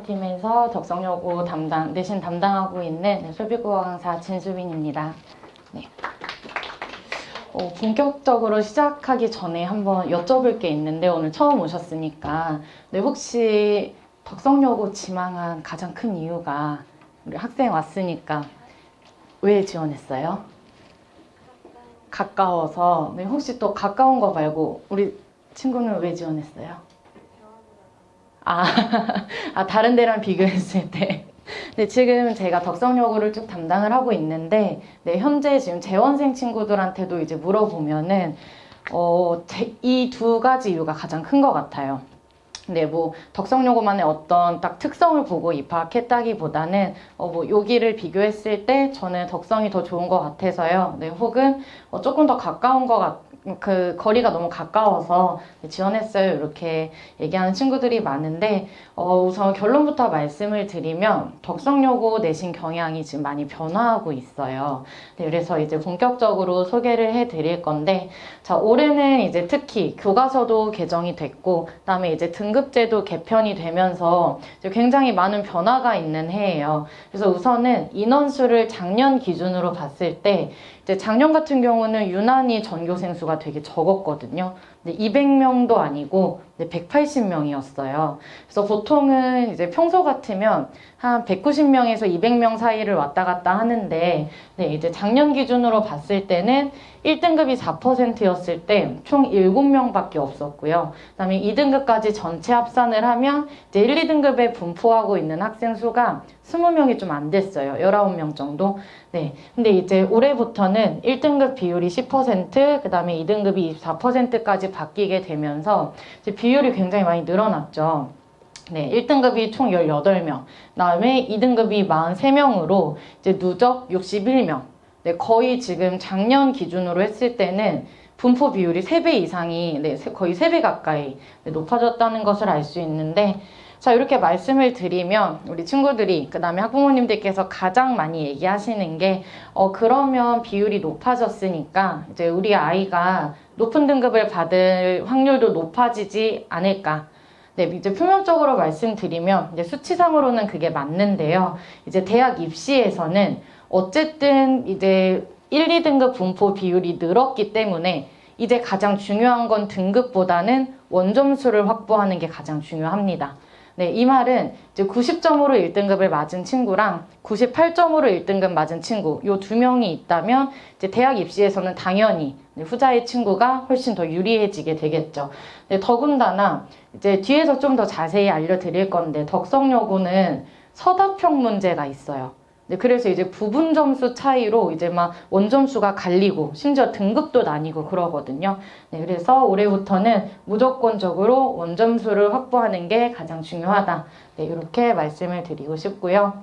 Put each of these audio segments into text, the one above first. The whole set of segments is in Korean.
팀에서 덕성여고 내신 담당하고 있는 소비국어 강사 진수빈입니다. 네. 본격적으로 시작하기 전에 한번 여쭤볼 게 있는데 오늘 처음 오셨으니까 혹시 덕성여고 지망한 가장 큰 이유가 우리 학생 왔으니까 왜 지원했어요? 가까워서. 네, 혹시 또 가까운 거 말고 우리 친구는 왜 지원했어요? 다른 데랑 비교했을 때. 네, 지금 제가 덕성여고를 쭉 담당을 하고 있는데, 네, 현재 지금 재원생 친구들한테도 이제 물어보면은, 이 두 가지 이유가 가장 큰 것 같아요. 네, 덕성여고만의 어떤 딱 특성을 보고 입학했다기보다는, 여기를 비교했을 때 저는 덕성이 더 좋은 것 같아서요. 네, 혹은, 조금 더 가까운 거리가 너무 가까워서 지원했어요. 이렇게 얘기하는 친구들이 많은데, 우선 결론부터 말씀을 드리면, 덕성여고 내신 경향이 지금 많이 변화하고 있어요. 네, 그래서 이제 본격적으로 소개를 해 드릴 건데, 자, 올해는 이제 특히 교과서도 개정이 됐고, 그다음에 이제 등급제도 개편이 되면서 이제 굉장히 많은 변화가 있는 해예요. 그래서 우선은 인원수를 작년 기준으로 봤을 때, 이제 작년 같은 경우는 유난히 전교생 수가 되게 적었거든요. 근데 200명도 아니고 180명이었어요. 그래서 보통은 이제 평소 같으면 한 190명에서 200명 사이를 왔다 갔다 하는데, 네, 이제 작년 기준으로 봤을 때는 1등급이 4%였을 때 총 7명밖에 없었고요. 그다음에 2등급까지 전체 합산을 하면 이제 1, 2등급에 분포하고 있는 학생 수가 20명이 좀 안 됐어요. 19명 정도. 네. 근데 이제 올해부터는 1등급 비율이 10%, 그 다음에 2등급이 24%까지 바뀌게 되면서 이제 비율이 굉장히 많이 늘어났죠. 네, 1등급이 총 18명, 그 다음에 2등급이 43명으로 이제 누적 61명. 네, 거의 지금 작년 기준으로 했을 때는 분포 비율이 3배 이상이, 거의 3배 가까이 높아졌다는 것을 알 수 있는데, 자, 이렇게 말씀을 드리면 우리 친구들이, 그 다음에 학부모님들께서 가장 많이 얘기하시는 게, 그러면 비율이 높아졌으니까 이제 우리 아이가 높은 등급을 받을 확률도 높아지지 않을까. 네, 이제 표면적으로 말씀드리면 이제 수치상으로는 그게 맞는데요. 이제 대학 입시에서는 어쨌든 이제 1, 2등급 분포 비율이 늘었기 때문에 이제 가장 중요한 건 등급보다는 원점수를 확보하는 게 가장 중요합니다. 네, 이 말은 이제 90점으로 1등급을 맞은 친구랑 98점으로 1등급 맞은 친구, 요 두 명이 있다면 이제 대학 입시에서는 당연히 후자의 친구가 훨씬 더 유리해지게 되겠죠. 네, 더군다나 이제 뒤에서 좀 더 자세히 알려드릴 건데 덕성여고는 서답형 문제가 있어요. 네, 그래서 이제 부분 점수 차이로 이제 막 원점수가 갈리고 심지어 등급도 나뉘고 그러거든요. 네, 그래서 올해부터는 무조건적으로 원점수를 확보하는 게 가장 중요하다. 네, 이렇게 말씀을 드리고 싶고요.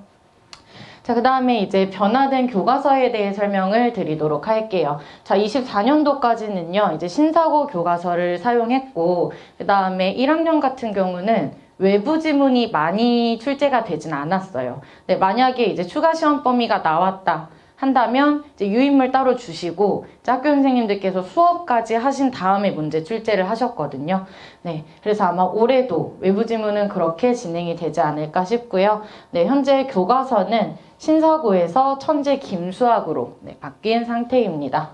자, 그 다음에 이제 변화된 교과서에 대해 설명을 드리도록 할게요. 자, 24년도까지는요, 이제 신사고 교과서를 사용했고, 그 다음에 1학년 같은 경우는 외부 지문이 많이 출제가 되진 않았어요. 네, 만약에 이제 추가 시험 범위가 나왔다 한다면 이제 유인물 따로 주시고 학교 선생님들께서 수업까지 하신 다음에 문제 출제를 하셨거든요. 네, 그래서 아마 올해도 외부 지문은 그렇게 진행이 되지 않을까 싶고요. 네, 현재 교과서는 신사고에서 천재 김수학으로 바뀐 상태입니다.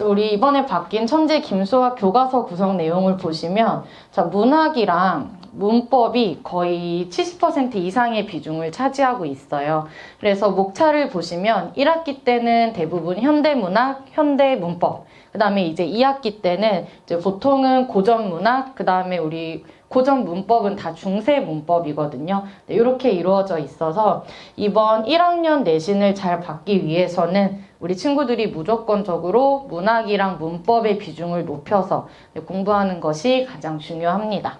우리 이번에 바뀐 천재 김수학 교과서 구성 내용을 보시면, 자, 문학이랑 문법이 거의 70% 이상의 비중을 차지하고 있어요. 그래서 목차를 보시면 1학기 때는 대부분 현대문학, 현대문법, 그 다음에 이제 2학기 때는 이제 보통은 고전문학, 그 다음에 우리 고전 문법은 다 중세 문법이거든요. 네, 이렇게 이루어져 있어서 이번 1학년 내신을 잘 받기 위해서는 우리 친구들이 무조건적으로 문학이랑 문법의 비중을 높여서 공부하는 것이 가장 중요합니다.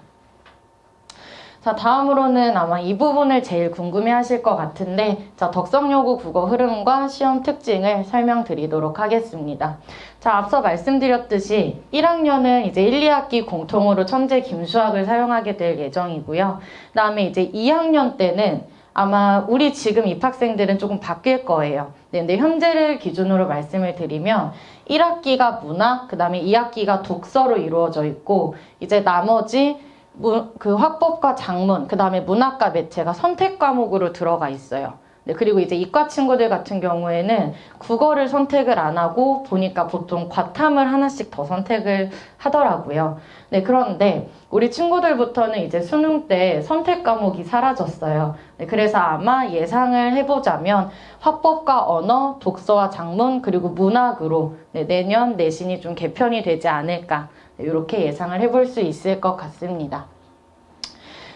자, 다음으로는 아마 이 부분을 제일 궁금해 하실 것 같은데, 자, 덕성여고 국어 흐름과 시험 특징을 설명드리도록 하겠습니다. 자, 앞서 말씀드렸듯이 1학년은 이제 1, 2학기 공통으로 천재 김수학을 사용하게 될 예정이고요. 그 다음에 이제 2학년 때는 아마 우리 지금 입학생들은 조금 바뀔 거예요. 네, 근데 현재를 기준으로 말씀을 드리면 1학기가 문학, 그 다음에 2학기가 독서로 이루어져 있고, 이제 나머지 그 화법과 작문, 그 다음에 문학과 매체가 선택 과목으로 들어가 있어요. 네, 그리고 이제 이과 친구들 같은 경우에는 국어를 선택을 안 하고 보니까 보통 과탐을 하나씩 더 선택을 하더라고요. 네, 그런데 우리 친구들부터는 이제 수능 때 선택 과목이 사라졌어요. 네, 그래서 아마 예상을 해보자면 화법과 언어, 독서와 작문, 그리고 문학으로 네, 내년 내신이 좀 개편이 되지 않을까 네, 이렇게 예상을 해볼 수 있을 것 같습니다.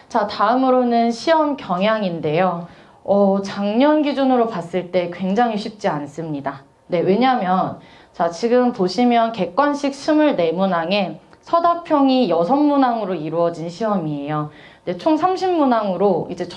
자, 다음으로는 시험 경향인데요. 작년 기준으로 봤을 때 굉장히 쉽지 않습니다. 네, 왜냐면, 자, 지금 보시면 객관식 24문항에 서답형이 6문항으로 이루어진 시험이에요. 네, 총 30문항으로 이제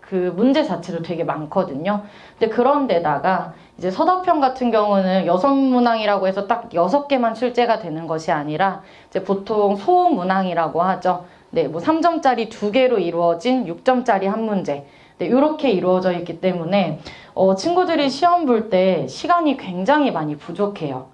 그 문제 자체도 되게 많거든요. 근데 그런데다가 이제 서답형 같은 경우는 6문항이라고 해서 딱 6개만 출제가 되는 것이 아니라 이제 보통 소문항이라고 하죠. 네, 뭐 3점짜리 2개로 이루어진 6점짜리 한 문제. 네, 이렇게 이루어져 있기 때문에 친구들이 시험 볼 때 시간이 굉장히 많이 부족해요.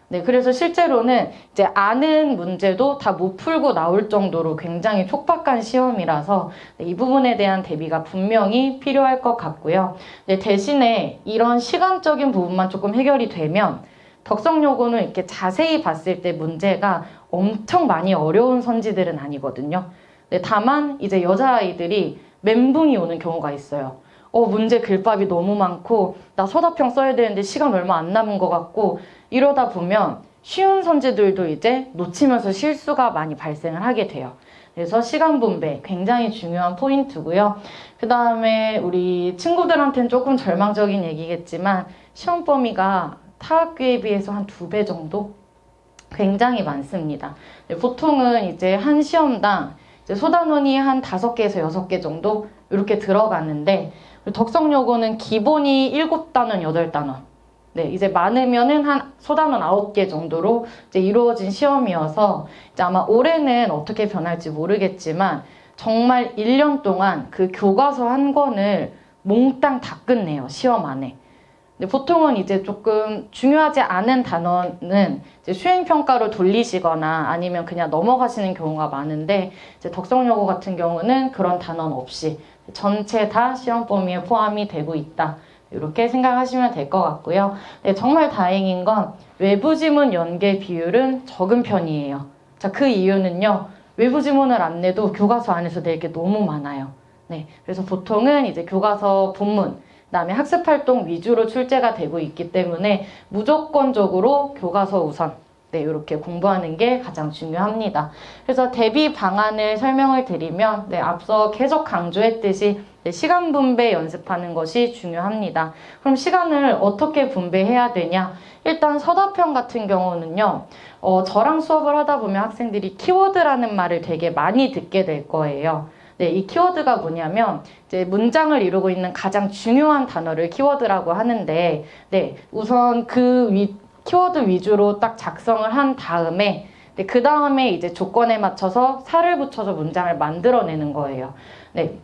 네, 그래서 실제로는 이제 아는 문제도 다 못 풀고 나올 정도로 굉장히 촉박한 시험이라서 네, 이 부분에 대한 대비가 분명히 필요할 것 같고요. 네, 대신에 이런 시간적인 부분만 조금 해결이 되면 덕성여고는 이렇게 자세히 봤을 때 문제가 엄청 많이 어려운 선지들은 아니거든요. 네, 다만 이제 여자아이들이 멘붕이 오는 경우가 있어요. 문제 글밥이 너무 많고 나 서답형 써야 되는데 시간 얼마 안 남은 것 같고 이러다 보면 쉬운 선지들도 이제 놓치면서 실수가 많이 발생을 하게 돼요. 그래서 시간 분배 굉장히 중요한 포인트고요. 그 다음에 우리 친구들한테는 조금 절망적인 얘기겠지만 시험 범위가 타 학교에 비해서 한 2배 정도? 굉장히 많습니다. 보통은 이제 한 시험당 이제 소단원이 한 5개에서 6개 정도 이렇게 들어가는데 덕성여고는 기본이 7단원, 8단원. 네, 이제 많으면은 한 소단원 9개 정도로 이제 이루어진 시험이어서 이제 아마 올해는 어떻게 변할지 모르겠지만 정말 1년 동안 그 교과서 한 권을 몽땅 다 끝내요, 시험 안에. 근데 보통은 이제 조금 중요하지 않은 단어는 이제 수행평가로 돌리시거나 아니면 그냥 넘어가시는 경우가 많은데 이제 덕성여고 같은 경우는 그런 단어는 없이 전체 다 시험 범위에 포함이 되고 있다. 이렇게 생각하시면 될 것 같고요. 네, 정말 다행인 건 외부 지문 연계 비율은 적은 편이에요. 자, 그 이유는요. 외부 지문을 안 내도 교과서 안에서 낼 게 너무 많아요. 네, 그래서 보통은 이제 교과서 본문 그다음에 학습활동 위주로 출제가 되고 있기 때문에 무조건적으로 교과서 우선 네, 이렇게 공부하는 게 가장 중요합니다. 그래서 대비 방안을 설명을 드리면 네, 앞서 계속 강조했듯이 네, 시간 분배 연습하는 것이 중요합니다. 그럼 시간을 어떻게 분배해야 되냐? 일단 서답형 같은 경우는요. 저랑 수업을 하다 보면 학생들이 키워드라는 말을 되게 많이 듣게 될 거예요. 네, 이 키워드가 뭐냐면 이제 문장을 이루고 있는 가장 중요한 단어를 키워드라고 하는데 네, 우선 키워드 위주로 딱 작성을 한 다음에 네, 그 다음에 이제 조건에 맞춰서 살을 붙여서 문장을 만들어내는 거예요. 네,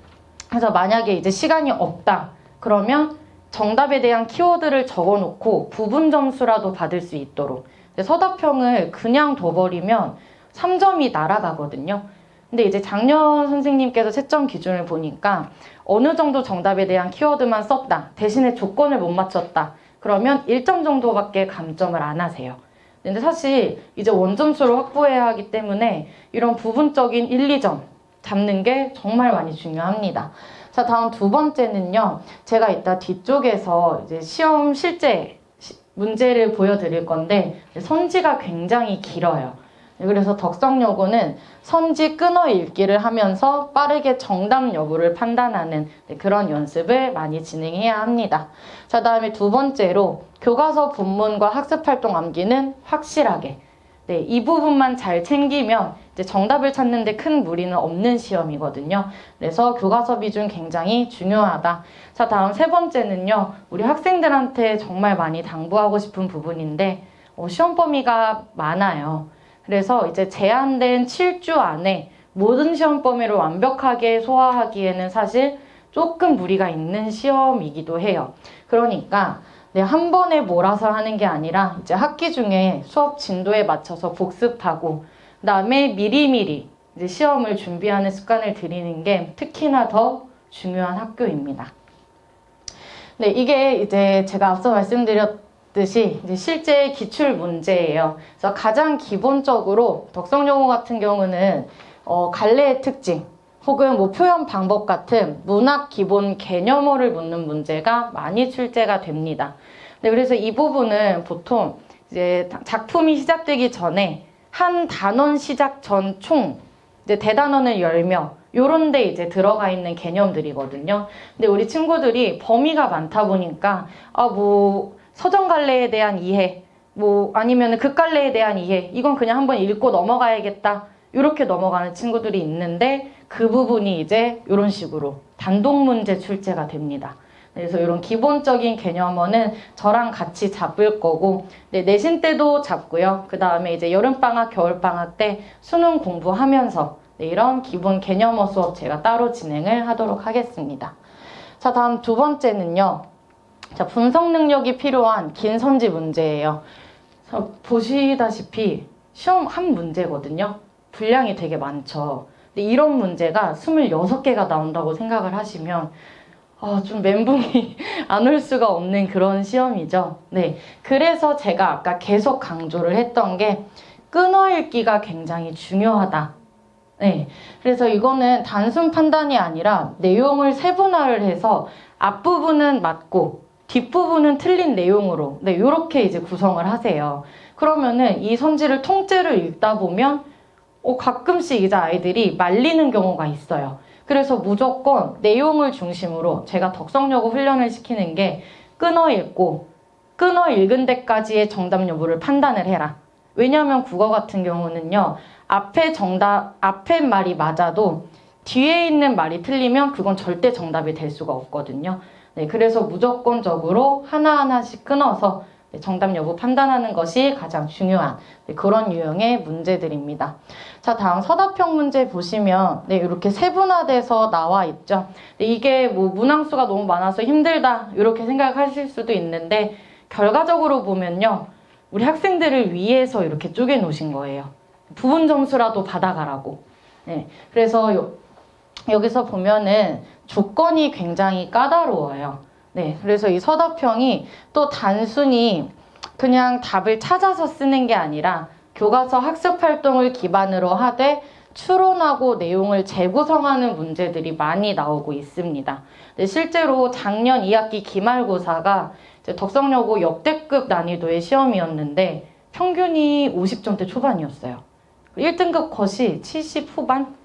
그래서 만약에 이제 시간이 없다 그러면 정답에 대한 키워드를 적어놓고 부분 점수라도 받을 수 있도록 서답형을 그냥 둬버리면 3점이 날아가거든요. 근데 이제 작년 선생님께서 채점 기준을 보니까 어느 정도 정답에 대한 키워드만 썼다. 대신에 조건을 못 맞췄다. 그러면 1점 정도밖에 감점을 안 하세요. 근데 사실 이제 원점수를 확보해야 하기 때문에 이런 부분적인 1, 2점 잡는 게 정말 많이 중요합니다. 자, 다음 두 번째는요. 제가 이따 뒤쪽에서 이제 시험 실제 문제를 보여드릴 건데 선지가 굉장히 길어요. 그래서 덕성여고는 선지 끊어 읽기를 하면서 빠르게 정답 여부를 판단하는 그런 연습을 많이 진행해야 합니다. 자, 다음에 두 번째로 교과서 본문과 학습활동 암기는 확실하게. 네, 이 부분만 잘 챙기면 이제 정답을 찾는데 큰 무리는 없는 시험이거든요. 그래서 교과서 비중 굉장히 중요하다. 자, 다음 세 번째는요. 우리 학생들한테 정말 많이 당부하고 싶은 부분인데 시험 범위가 많아요. 그래서 이제 제한된 7주 안에 모든 시험 범위를 완벽하게 소화하기에는 사실 조금 무리가 있는 시험이기도 해요. 그러니까 네, 한 번에 몰아서 하는 게 아니라 이제 학기 중에 수업 진도에 맞춰서 복습하고 그다음에 미리미리 이제 시험을 준비하는 습관을 들이는 게 특히나 더 중요한 학교입니다. 네, 이게 이제 제가 앞서 말씀드렸듯이 이제 실제 기출 문제예요. 그래서 가장 기본적으로 덕성여고 같은 경우는 갈래의 특징 혹은 뭐 표현 방법 같은 문학 기본 개념어를 묻는 문제가 많이 출제가 됩니다. 네, 그래서 이 부분은 보통 이제 작품이 시작되기 전에 한 단원 시작 전 총 이제 대단원은 10명 요런 데 이제 들어가 있는 개념들이거든요. 근데 우리 친구들이 범위가 많다 보니까 뭐 서정갈래에 대한 이해 뭐 아니면 극갈래에 대한 이해 이건 그냥 한번 읽고 넘어가야겠다 이렇게 넘어가는 친구들이 있는데 그 부분이 이제 이런 식으로 단독 문제 출제가 됩니다. 그래서 이런 기본적인 개념어는 저랑 같이 잡을 거고 네, 내신 때도 잡고요. 그 다음에 이제 여름방학, 겨울방학 때 수능 공부하면서 네, 이런 기본 개념어 수업 제가 따로 진행을 하도록 하겠습니다. 자, 다음 두 번째는요. 자, 분석 능력이 필요한 긴 선지 문제예요. 자, 보시다시피 시험 한 문제거든요. 분량이 되게 많죠. 근데 이런 문제가 26개가 나온다고 생각을 하시면 좀 멘붕이 안 올 수가 없는 그런 시험이죠. 네, 그래서 제가 아까 계속 강조를 했던 게 끊어읽기가 굉장히 중요하다. 네, 그래서 이거는 단순 판단이 아니라 내용을 세분화를 해서 앞부분은 맞고 뒷부분은 틀린 내용으로 네, 이렇게 이제 구성을 하세요. 그러면은 이 선지를 통째로 읽다 보면 가끔씩 이제 아이들이 말리는 경우가 있어요. 그래서 무조건 내용을 중심으로 제가 덕성여고 훈련을 시키는 게 끊어 읽고 끊어 읽은 데까지의 정답 여부를 판단을 해라. 왜냐하면 국어 같은 경우는요. 앞에 말이 맞아도 뒤에 있는 말이 틀리면 그건 절대 정답이 될 수가 없거든요. 네, 그래서 무조건적으로 하나하나씩 끊어서 정답 여부 판단하는 것이 가장 중요한 그런 유형의 문제들입니다. 자, 다음 서답형 문제 보시면 이렇게 세분화돼서 나와 있죠. 이게 뭐 문항수가 너무 많아서 힘들다 이렇게 생각하실 수도 있는데 결과적으로 보면요. 우리 학생들을 위해서 이렇게 쪼개 놓으신 거예요. 부분 점수라도 받아가라고. 네, 그래서 여기서 보면은 조건이 굉장히 까다로워요. 네, 그래서 이 서답형이 또 단순히 그냥 답을 찾아서 쓰는 게 아니라 교과서 학습 활동을 기반으로 하되 추론하고 내용을 재구성하는 문제들이 많이 나오고 있습니다. 네, 실제로 작년 2학기 기말고사가 이제 덕성여고 역대급 난이도의 시험이었는데 평균이 50점대 초반이었어요. 1등급 컷이 70 후반?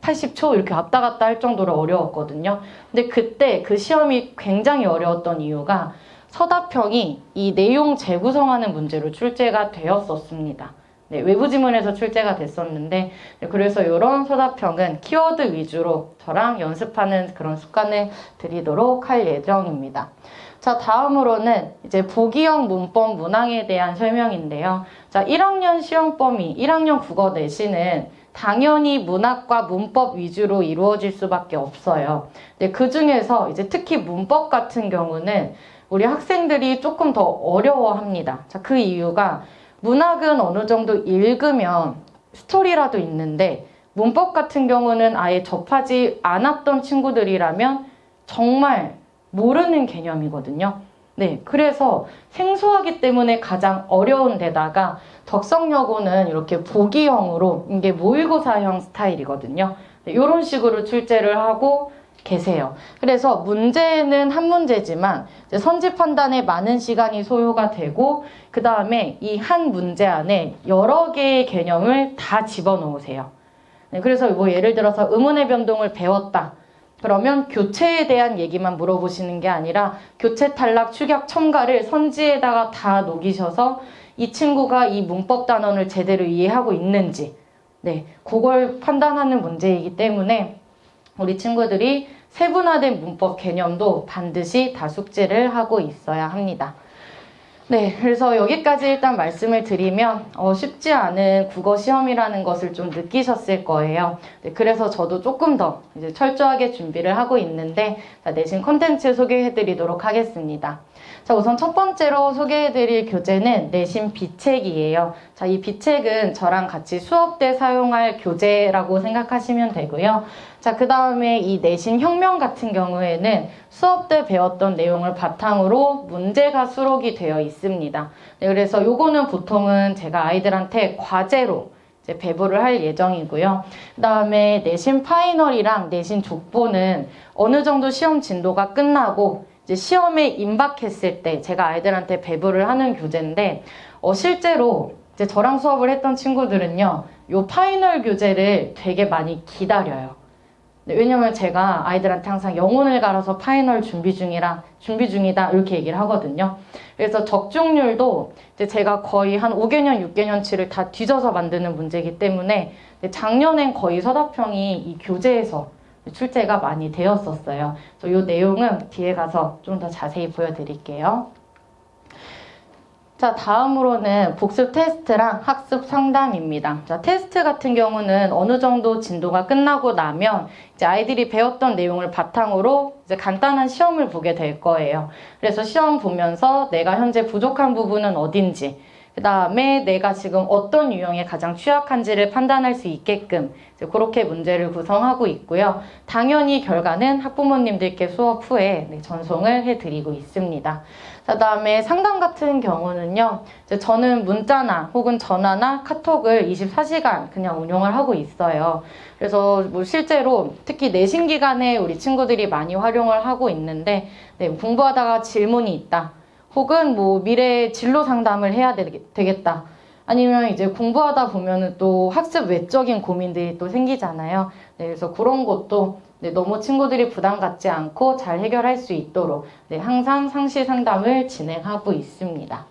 80초 이렇게 왔다 갔다 할 정도로 어려웠거든요. 근데 그때 그 시험이 굉장히 어려웠던 이유가 서답형이 이 내용 재구성하는 문제로 출제가 되었었습니다. 네, 외부 지문에서 출제가 됐었는데 그래서 이런 서답형은 키워드 위주로 저랑 연습하는 그런 습관을 들이도록 할 예정입니다. 자, 다음으로는 이제 보기형 문법 문항에 대한 설명인데요. 자, 1학년 시험 범위, 1학년 국어 내신은 당연히 문학과 문법 위주로 이루어질 수밖에 없어요. 근데 그 중에서 이제 특히 문법 같은 경우는 우리 학생들이 조금 더 어려워합니다. 자, 그 이유가 문학은 어느 정도 읽으면 스토리라도 있는데 문법 같은 경우는 아예 접하지 않았던 친구들이라면 정말 모르는 개념이거든요. 네, 그래서 생소하기 때문에 가장 어려운 데다가 덕성여고는 이렇게 보기형으로 이게 모의고사형 스타일이거든요. 네, 이런 식으로 출제를 하고 계세요. 그래서 문제는 한 문제지만 선지 판단에 많은 시간이 소요가 되고 그 다음에 이 한 문제 안에 여러 개의 개념을 다 집어넣으세요. 네, 그래서 뭐 예를 들어서 의문의 변동을 배웠다. 그러면 교체에 대한 얘기만 물어보시는 게 아니라 교체, 탈락, 축약, 첨가를 선지에다가 다 녹이셔서 이 친구가 이 문법 단원을 제대로 이해하고 있는지 네, 그걸 판단하는 문제이기 때문에 우리 친구들이 세분화된 문법 개념도 반드시 다 숙지를 하고 있어야 합니다. 네, 그래서 여기까지 일단 말씀을 드리면 쉽지 않은 국어 시험이라는 것을 좀 느끼셨을 거예요. 네, 그래서 저도 조금 더 이제 철저하게 준비를 하고 있는데 내신 컨텐츠 소개해드리도록 하겠습니다. 자, 우선 첫 번째로 소개해드릴 교재는 내신 비책이에요. 자, 이 비책은 저랑 같이 수업 때 사용할 교재라고 생각하시면 되고요. 자, 그 다음에 이 내신 혁명 같은 경우에는 수업 때 배웠던 내용을 바탕으로 문제가 수록이 되어 있습니다. 네, 그래서 요거는 보통은 제가 아이들한테 과제로 이제 배부를 할 예정이고요. 그 다음에 내신 파이널이랑 내신 족보는 어느 정도 시험 진도가 끝나고 이제 시험에 임박했을 때 제가 아이들한테 배부를 하는 교재인데 실제로 이제 저랑 수업을 했던 친구들은요, 요 파이널 교재를 되게 많이 기다려요. 네, 왜냐면 제가 아이들한테 항상 영혼을 갈아서 파이널 준비 중이다 이렇게 얘기를 하거든요. 그래서 적중률도 이제 제가 거의 한 5개년, 6개년치를 다 뒤져서 만드는 문제이기 때문에 작년엔 거의 서답형이 이 교재에서 출제가 많이 되었었어요. 그래서 이 내용은 뒤에 가서 좀 더 자세히 보여드릴게요. 자, 다음으로는 복습 테스트랑 학습 상담입니다. 자, 테스트 같은 경우는 어느 정도 진도가 끝나고 나면 이제 아이들이 배웠던 내용을 바탕으로 이제 간단한 시험을 보게 될 거예요. 그래서 시험 보면서 내가 현재 부족한 부분은 어딘지, 그 다음에 내가 지금 어떤 유형에 가장 취약한지를 판단할 수 있게끔 이제 그렇게 문제를 구성하고 있고요. 당연히 결과는 학부모님들께 수업 후에 전송을 해드리고 있습니다. 그 다음에 상담 같은 경우는요, 이제 저는 문자나 혹은 전화나 카톡을 24시간 그냥 운영을 하고 있어요. 그래서 뭐 실제로 특히 내신 기간에 우리 친구들이 많이 활용을 하고 있는데, 네, 공부하다가 질문이 있다. 혹은 뭐 미래 진로 상담을 해야 되겠다. 아니면 이제 공부하다 보면은 또 학습 외적인 고민들이 또 생기잖아요. 네, 그래서 그런 것도 너무 친구들이 부담 갖지 않고 잘 해결할 수 있도록 항상 상시 상담을 진행하고 있습니다.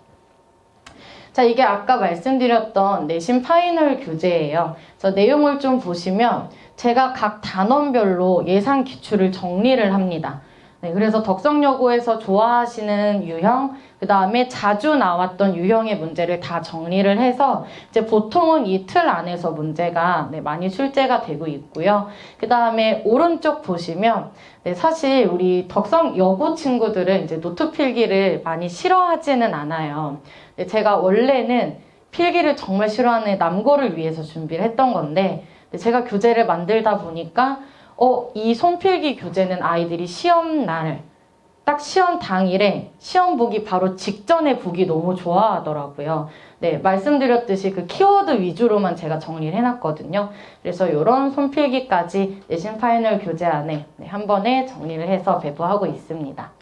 자, 이게 아까 말씀드렸던 내신 파이널 교재예요. 그래서 내용을 좀 보시면 제가 각 단원별로 예상 기출을 정리를 합니다. 네, 그래서 덕성여고에서 좋아하시는 유형, 그 다음에 자주 나왔던 유형의 문제를 다 정리를 해서 이제 보통은 이 틀 안에서 문제가 많이 출제가 되고 있고요. 그 다음에 오른쪽 보시면 사실 우리 덕성여고 친구들은 이제 노트 필기를 많이 싫어하지는 않아요. 제가 원래는 필기를 정말 싫어하는 남고를 위해서 준비를 했던 건데 제가 교재를 만들다 보니까 이 손필기 교재는 아이들이 시험 날, 딱 시험 당일에 시험 보기 바로 직전에 보기 너무 좋아하더라고요. 네, 말씀드렸듯이 그 키워드 위주로만 제가 정리를 해놨거든요. 그래서 이런 손필기까지 내신 파이널 교재 안에 한 번에 정리를 해서 배부하고 있습니다.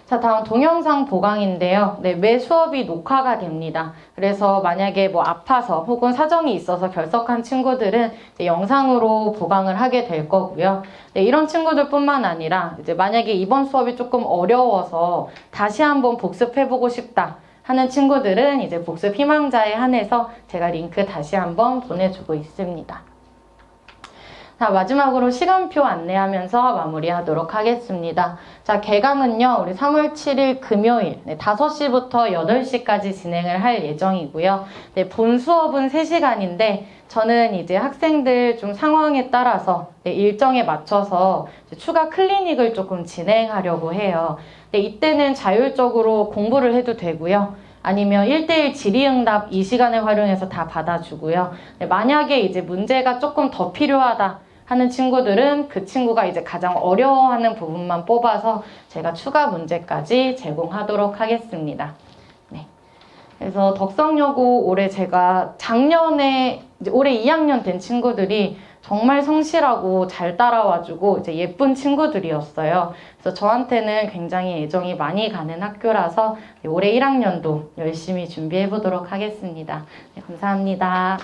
자, 다음 동영상 보강인데요. 네, 매 수업이 녹화가 됩니다. 그래서 만약에 뭐 아파서 혹은 사정이 있어서 결석한 친구들은 이제 영상으로 보강을 하게 될 거고요. 네, 이런 친구들뿐만 아니라 이제 만약에 이번 수업이 조금 어려워서 다시 한번 복습해보고 싶다 하는 친구들은 이제 복습 희망자에 한해서 제가 링크 다시 한번 보내주고 있습니다. 자, 마지막으로 시간표 안내하면서 마무리하도록 하겠습니다. 자, 개강은요, 우리 3월 7일 금요일 5시부터 8시까지 진행을 할 예정이고요. 네, 본 수업은 3시간인데, 저는 이제 학생들 좀 상황에 따라서 일정에 맞춰서 추가 클리닉을 조금 진행하려고 해요. 네, 이때는 자율적으로 공부를 해도 되고요. 아니면 1대1 질의응답 이 시간을 활용해서 다 받아주고요. 네, 만약에 이제 문제가 조금 더 필요하다 하는 친구들은 그 친구가 이제 가장 어려워하는 부분만 뽑아서 제가 추가 문제까지 제공하도록 하겠습니다. 네. 그래서 덕성여고 올해 제가 작년에 이제 올해 2학년 된 친구들이 정말 성실하고 잘 따라와주고 이제 예쁜 친구들이었어요. 그래서 저한테는 굉장히 애정이 많이 가는 학교라서 올해 1학년도 열심히 준비해 보도록 하겠습니다. 네, 감사합니다.